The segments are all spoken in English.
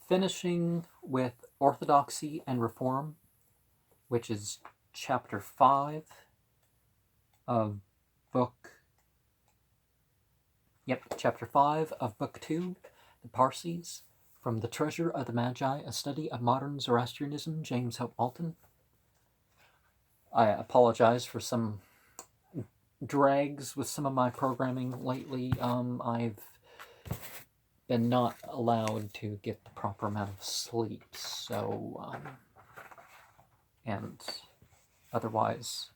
finishing with Orthodoxy and Reform, which is chapter 5 of book... chapter 5 of book 2, the Parsees, from The Treasure of the Magi, a study of modern Zoroastrianism, James Hope Moulton. I apologize for some drags with some of my programming lately. I've been not allowed to get the proper amount of sleep, so, and otherwise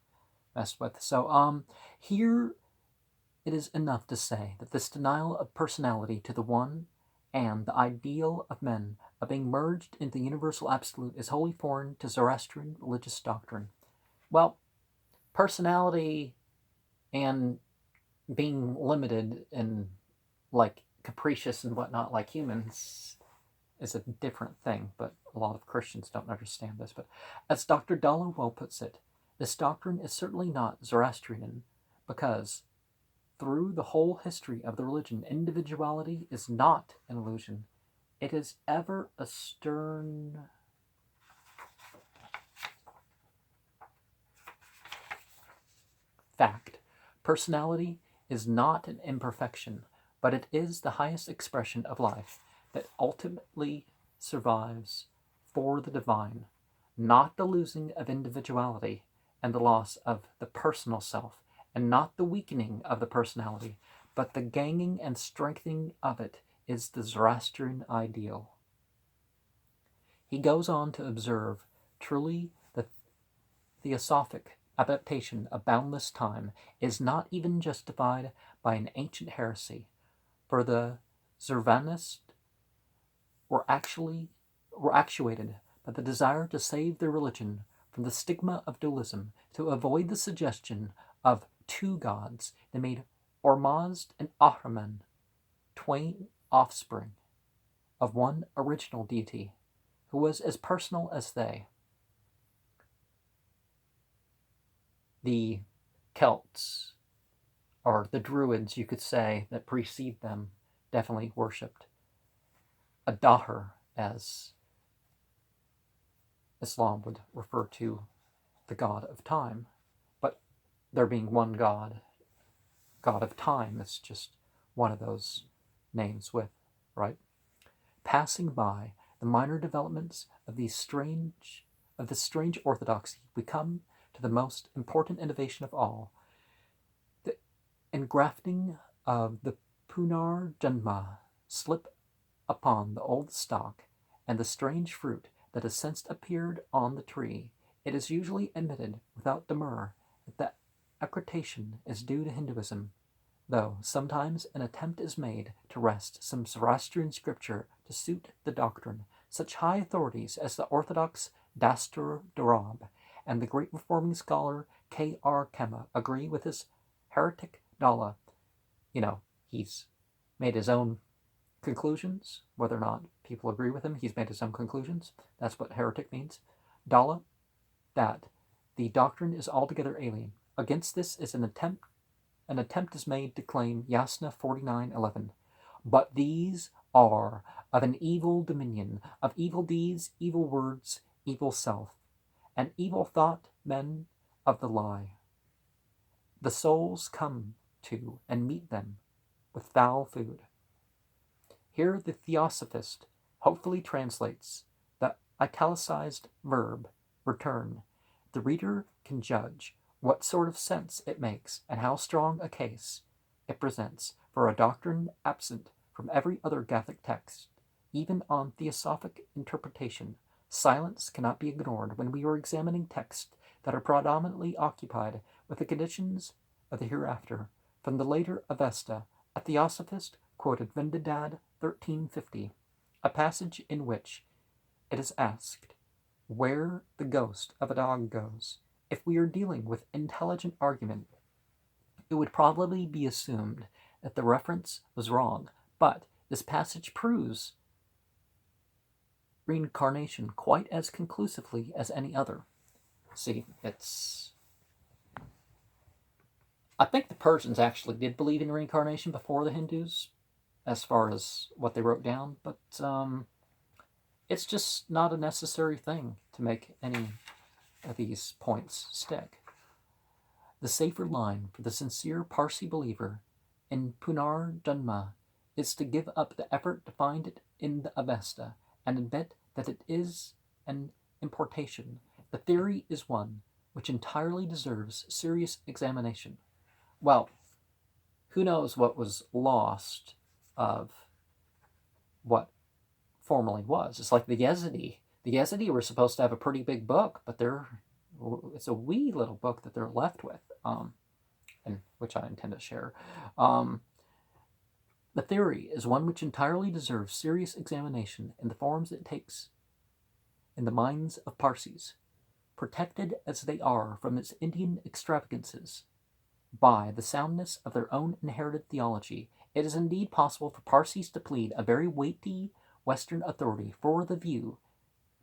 messed with. So, here it is enough to say that this denial of personality to the one and the ideal of men of being merged into the universal absolute is wholly foreign to Zoroastrian religious doctrine. Well, personality and being limited and, like, capricious and whatnot like humans is a different thing, but a lot of Christians don't understand this. But as Dr. Dalla well puts it, this doctrine is certainly not Zoroastrian, because through the whole history of the religion, individuality is not an illusion. It is ever a stern fact. Personality is not an imperfection, but it is the highest expression of life that ultimately survives for the divine, not the losing of individuality and the loss of the personal self, and not the weakening of the personality, but the gaining and strengthening of it is the Zoroastrian ideal. He goes on to observe, truly the theosophic adaptation of boundless time is not even justified by an ancient heresy, for the Zervanists were actuated by the desire to save their religion from the stigma of dualism. To avoid the suggestion of two gods, they made Ormazd and Ahriman twain offspring of one original deity, who was as personal as they. The Celts, or the Druids, you could say, that precede them, definitely worshipped a Dahr, as Islam would refer to the god of time. But there being one god, god of time, is just one of those names with, right? Passing by the minor developments of this strange orthodoxy, we come to the most important innovation of all, the engrafting of the Punar Janma slip upon the old stock, and the strange fruit that has since appeared on the tree. It is usually admitted without demur that the accretion is due to Hinduism, though sometimes an attempt is made to wrest some Zoroastrian scripture to suit the doctrine. Such high authorities as the Orthodox Dastur Dorab and the great reforming scholar K.R. Kema agree with his heretic Dalla. He's made his own conclusions. Whether or not people agree with him, he's made his own conclusions. That's what heretic means. Dalla, that the doctrine is altogether alien. Against this is an attempt is made to claim Yasna 49:11. But these are of an evil dominion, of evil deeds, evil words, evil self, and evil thought men of the lie. The souls come to and meet them with foul food. Here the theosophist hopefully translates the italicized verb return. The reader can judge what sort of sense it makes and how strong a case it presents for a doctrine absent from every other Catholic text. Even on theosophic interpretation, silence cannot be ignored when we are examining texts that are predominantly occupied with the conditions of the hereafter. From the later Avesta, a theosophist quoted Vendidad 1350, a passage in which it is asked where the ghost of a dog goes. If we are dealing with intelligent argument, it would probably be assumed that the reference was wrong, but this passage proves reincarnation quite as conclusively as any other. See, I think the Persians actually did believe in reincarnation before the Hindus, as far as what they wrote down, but It's just not a necessary thing to make any of these points stick. The safer line for the sincere Parsi believer in Punar Janma is to give up the effort to find it in the Avesta and admit that it is an importation. The theory is one which entirely deserves serious examination. Well, who knows what was lost of what formerly was. It's like the Yazidi. The Yazidi were supposed to have a pretty big book, but it's a wee little book that they're left with, and which I intend to share. The theory is one which entirely deserves serious examination in the forms it takes in the minds of Parsis, protected as they are from its Indian extravagances by the soundness of their own inherited theology. It is indeed possible for Parsis to plead a very weighty Western authority for the view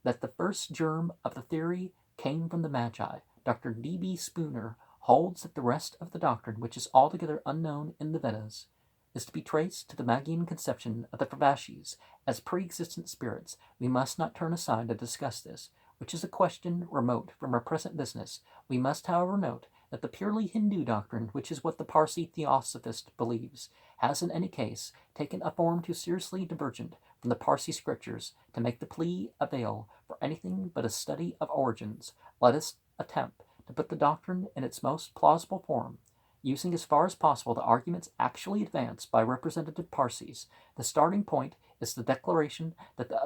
that the first germ of the theory came from the Magi. Dr. D.B. Spooner holds that the rest of the doctrine, which is altogether unknown in the Vedas, is to be traced to the Magian conception of the Pravashis as pre-existent spirits. We must not turn aside to discuss this, which is a question remote from our present business. We must, however, note that the purely Hindu doctrine, which is what the Parsi theosophist believes, has in any case taken a form too seriously divergent from the Parsi scriptures to make the plea avail for anything but a study of origins. Let us attempt to put the doctrine in its most plausible form, using as far as possible the arguments actually advanced by representative Parsis. The starting point is the declaration that the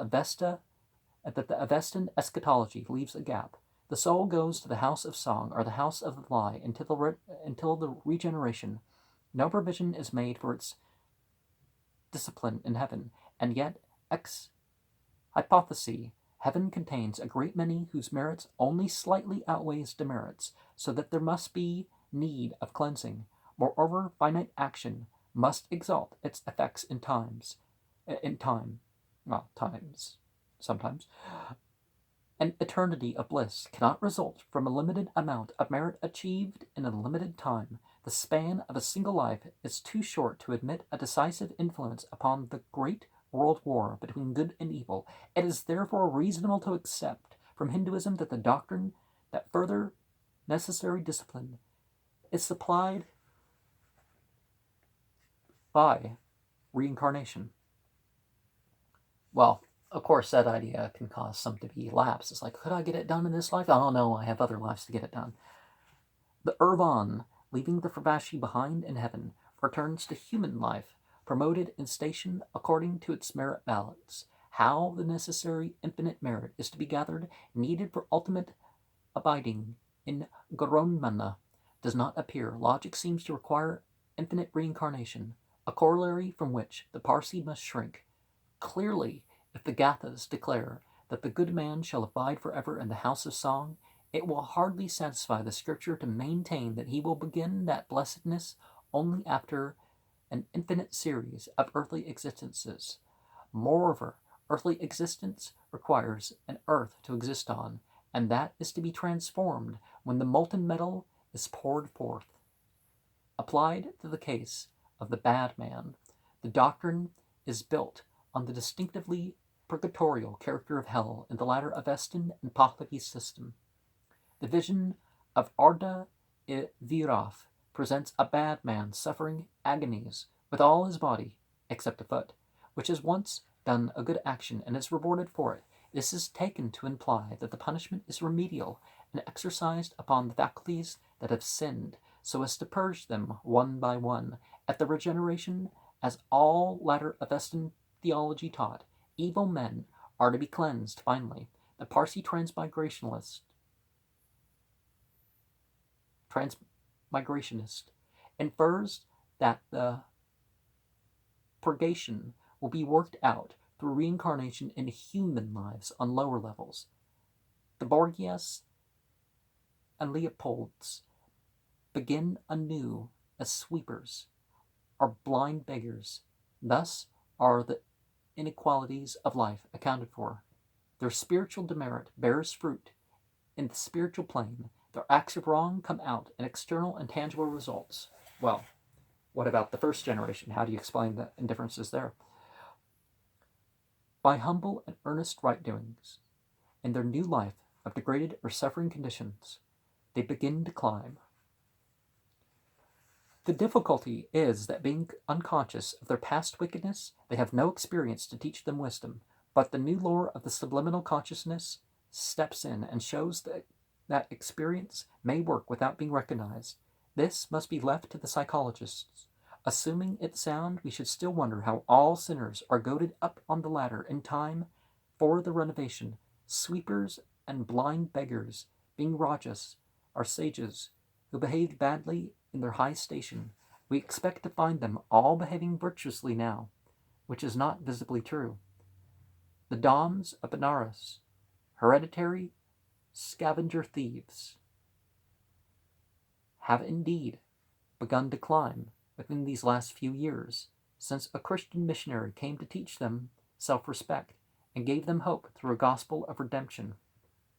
Avestan eschatology leaves a gap. The soul goes to the house of song or the house of the lie until the regeneration. No provision is made for its discipline in heaven, and yet ex hypothesi heaven contains a great many whose merits only slightly outweighs demerits, so that there must be need of cleansing. Moreover, finite action must exalt its effects times, sometimes. An eternity of bliss cannot result from a limited amount of merit achieved in a limited time. The span of a single life is too short to admit a decisive influence upon the great world war between good and evil. It is therefore reasonable to accept from Hinduism that the doctrine that further necessary discipline is supplied by reincarnation. Well, of course, that idea can cause some to be lapse. It's like, could I get it done in this life? Oh no, I have other lives to get it done. The Urvan, leaving the Fravashi behind in heaven, returns to human life, promoted in station according to its merit balance. How the necessary infinite merit is to be gathered, needed for ultimate abiding in Garonmana, does not appear. Logic seems to require infinite reincarnation, a corollary from which the Parsi must shrink. Clearly, if the Gathas declare that the good man shall abide forever in the house of song, it will hardly satisfy the scripture to maintain that he will begin that blessedness only after an infinite series of earthly existences. Moreover, earthly existence requires an earth to exist on, and that is to be transformed when the molten metal is poured forth. Applied to the case of the bad man, the doctrine is built on the distinctively purgatorial character of hell in the latter Avestan and Pahlavi system. The vision of Arda Viraf presents a bad man suffering agonies with all his body, except a foot, which has once done a good action and is rewarded for it. This is taken to imply that the punishment is remedial and exercised upon the faculties that have sinned, so as to purge them one by one. At the regeneration, as all latter Avestan theology taught, evil men are to be cleansed finally. The Parsi transmigrationist infers that the purgation will be worked out through reincarnation in human lives on lower levels. The Borgias and Leopolds begin anew as sweepers, or blind beggars. Thus are the inequalities of life accounted for. Their spiritual demerit bears fruit in the spiritual plane. Their acts of wrong come out in external and tangible results. Well, what about the first generation? How do you explain the indifferences there? By humble and earnest right-doings, in their new life of degraded or suffering conditions, they begin to climb. The difficulty is that being unconscious of their past wickedness, they have no experience to teach them wisdom, but the new lore of the subliminal consciousness steps in and shows that experience may work without being recognized. This must be left to the psychologists. Assuming it sound, we should still wonder how all sinners are goaded up on the ladder in time for the renovation. Sweepers and blind beggars, being rajas, are sages who behaved badly in their high station. We expect to find them all behaving virtuously now, which is not visibly true. The Dons of Benares, hereditary scavenger thieves, have indeed begun to climb within these last few years, since a Christian missionary came to teach them self-respect and gave them hope through a gospel of redemption.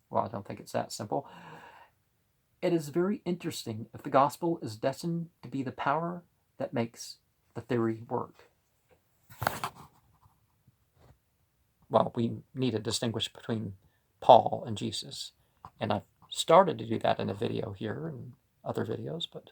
Well, I don't think it's that simple. It is very interesting if the gospel is destined to be the power that makes the theory work. Well, we need to distinguish between Paul and Jesus, and I've started to do that in a video here and other videos, but